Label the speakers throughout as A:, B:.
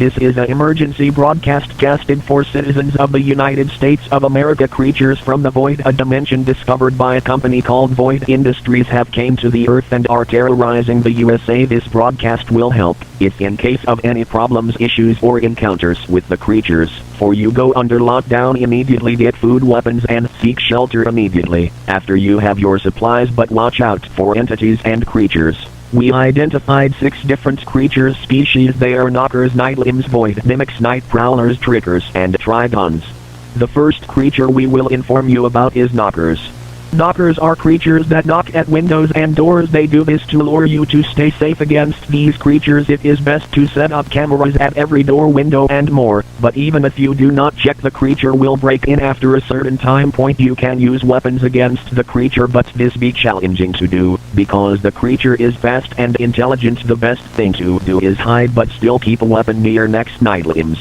A: This is an emergency broadcast casted for citizens of the United States of America. Creatures from the void, a dimension discovered by a company called Void Industries, have came to the Earth and are terrorizing the USA. This broadcast will help, if in case of any problems, issues, or encounters with the creatures, for you go under lockdown immediately, get food, weapons, and seek shelter immediately after you have your supplies, but watch out for entities and creatures. We identified 6 different creatures species. They are knockers, nightlimbs, void mimics, night prowlers, trickers, and trigons. The first creature we will inform you about is knockers. Knockers are creatures that knock at windows and doors. They do this to lure you to stay safe against these creatures. It is best to set up cameras at every door, window, and more, but even if you do not check, the creature will break in after a certain time point. You can use weapons against the creature, but this be challenging to do, because the creature is fast and intelligent. The best thing to do is hide but still keep a weapon near. Next, nightlimbs.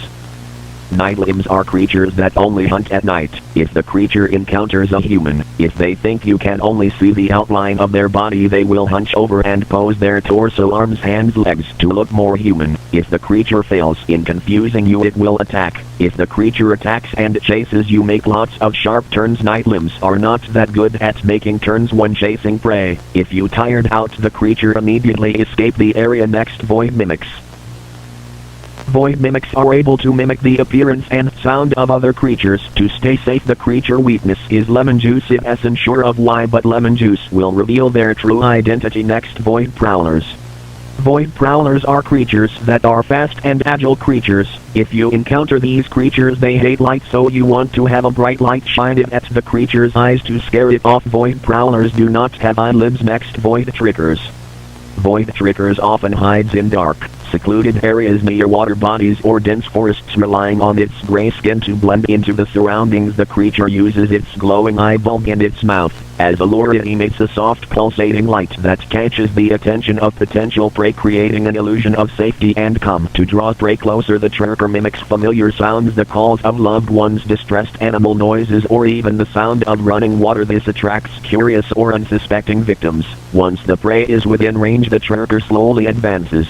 A: Nightlimbs are creatures that only hunt at night. If the creature encounters a human, if they think you can only see the outline of their body, they will hunch over and pose their torso, arms, hands, legs to look more human. If the creature fails in confusing you, it will attack. If the creature attacks and chases you, make lots of sharp turns. Nightlimbs are not that good at making turns when chasing prey. If you tired out the creature, immediately escape the area. Next, void mimics. Void mimics are able to mimic the appearance and sound of other creatures. To stay safe, the creature weakness is lemon juice. If isn't sure of why, but lemon juice will reveal their true identity. Next, void prowlers. Void prowlers are creatures that are fast and agile creatures. If you encounter these creatures, they hate light, so you want to have a bright light shine it at the creature's eyes to scare it off. Void prowlers do not have eyelids. Next, void trickers. Void trickers often hides in dark, secluded areas near water bodies or dense forests, relying on its gray skin to blend into the surroundings. The creature uses its glowing eye bulb in its mouth as a lure. It emits a soft pulsating light that catches the attention of potential prey, creating an illusion of safety and calm. To draw prey closer, the tracker mimics familiar sounds, the calls of loved ones, distressed animal noises, or even the sound of running water. This attracts curious or unsuspecting victims. Once the prey is within range, the tracker slowly advances,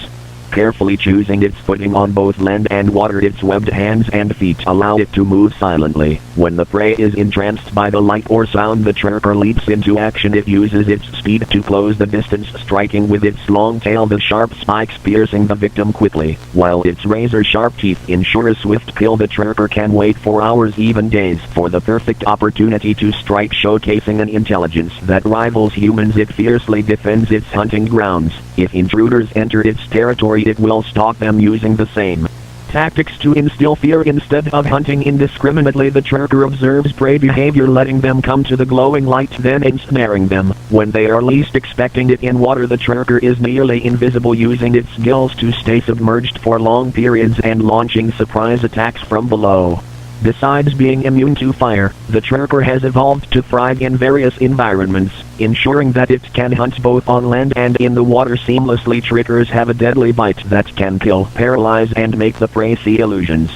A: carefully choosing its footing on both land and water. Its webbed hands and feet allow it to move silently. When the prey is entranced by the light or sound, the tracker leaps into action. It uses its speed to close the distance, striking with its long tail, the sharp spikes piercing the victim quickly, while its razor-sharp teeth ensure a swift kill. The tracker can wait for hours, even days, for the perfect opportunity to strike, showcasing an intelligence that rivals humans. It fiercely defends its hunting grounds. If intruders enter its territory, it will stalk them, using the same tactics to instill fear instead of hunting indiscriminately. The tracker observes prey behavior, letting them come to the glowing light, then ensnaring them when they are least expecting it. In water, the tracker is nearly invisible, using its gills to stay submerged for long periods and launching surprise attacks from below. Besides being immune to fire, the tracker has evolved to thrive in various environments, ensuring that it can hunt both on land and in the water seamlessly. Trickers have a deadly bite that can kill, paralyze, and make the prey see illusions.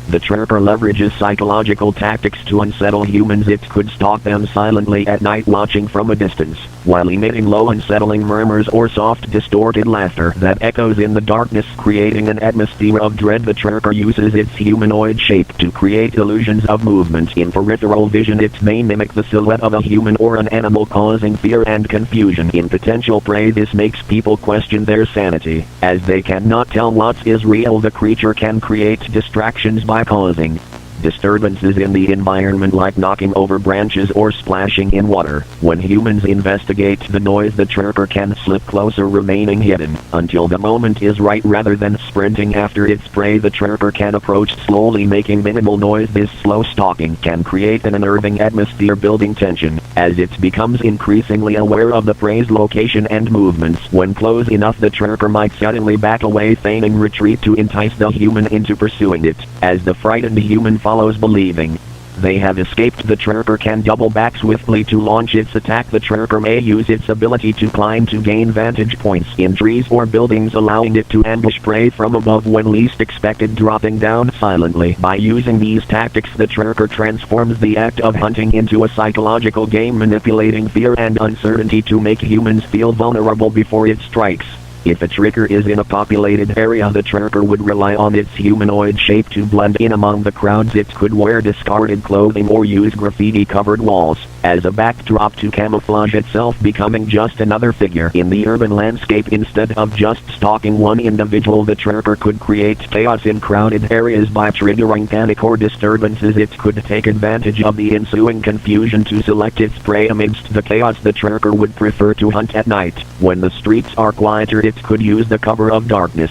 A: The tracker leverages psychological tactics to unsettle humans. It could stalk them silently at night, watching from a distance, while emitting low, unsettling murmurs or soft, distorted laughter that echoes in the darkness, creating an atmosphere of dread. The tracker uses its humanoid shape to create illusions of movement in peripheral vision. It may mimic the silhouette of a human or an animal, causing fear and confusion in potential prey. This makes people question their sanity, as they cannot tell what is real. The creature can create distractions by causing disturbances in the environment, like knocking over branches or splashing in water. When humans investigate the noise, the tracker can slip closer, remaining hidden until the moment is right. Rather than sprinting after its prey, the tracker can approach slowly, making minimal noise. This slow stalking can create an unnerving atmosphere, building tension as it becomes increasingly aware of the prey's location and movements. When close enough, the tracker might suddenly back away, feigning retreat to entice the human into pursuing it. As the frightened human follows, believing they have escaped, the tracker can double back swiftly to launch its attack. The tracker may use its ability to climb to gain vantage points in trees or buildings, allowing it to ambush prey from above when least expected, dropping down silently. By using these tactics, the tracker transforms the act of hunting into a psychological game, manipulating fear and uncertainty to make humans feel vulnerable before it strikes. If a trigger is in a populated area, the tracker would rely on its humanoid shape to blend in among the crowds. It could wear discarded clothing or use graffiti-covered walls as a backdrop to camouflage itself, becoming just another figure in the urban landscape. Instead of just stalking one individual, the tracker could create chaos in crowded areas by triggering panic or disturbances. It could take advantage of the ensuing confusion to select its prey amidst the chaos. The tracker would prefer to hunt at night. When the streets are quieter, it could use the cover of darkness,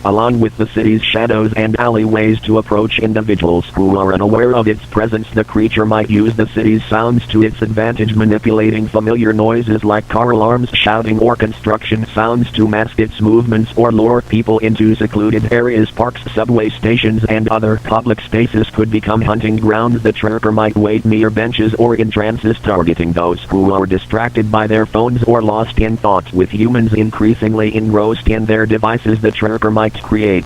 A: along with the city's shadows and alleyways, to approach individuals who are unaware of its presence. The creature might use the city's sounds to its advantage, manipulating familiar noises like car alarms, shouting, or construction sounds to mask its movements or lure people into secluded areas. Parks, subway stations, and other public spaces could become hunting grounds. The tracker might wait near benches or in trances, targeting those who are distracted by their phones or lost in thought. With humans increasingly engrossed in their devices, the tracker might create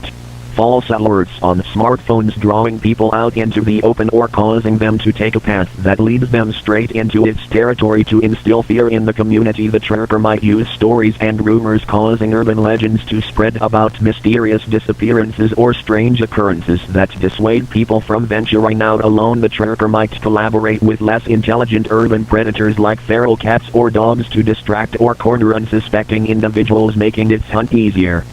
A: false alerts on smartphones, drawing people out into the open or causing them to take a path that leads them straight into its territory to instill fear in the community. The tracker might use stories and rumors, causing urban legends to spread about mysterious disappearances or strange occurrences that dissuade people from venturing out alone. The tracker might collaborate with less intelligent urban predators like feral cats or dogs to distract or corner unsuspecting individuals, making its hunt easier.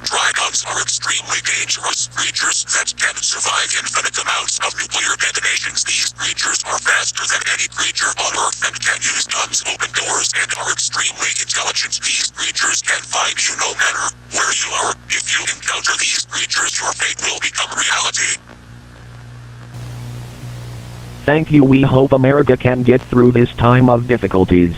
B: Dragons are extremely dangerous creatures that can survive infinite amounts of nuclear detonations. These creatures are faster than any creature on Earth and can use guns, open doors, and are extremely intelligent. These creatures can find you no matter where you are. If you encounter these creatures, your fate will become reality.
A: Thank you. We hope America can get through this time of difficulties.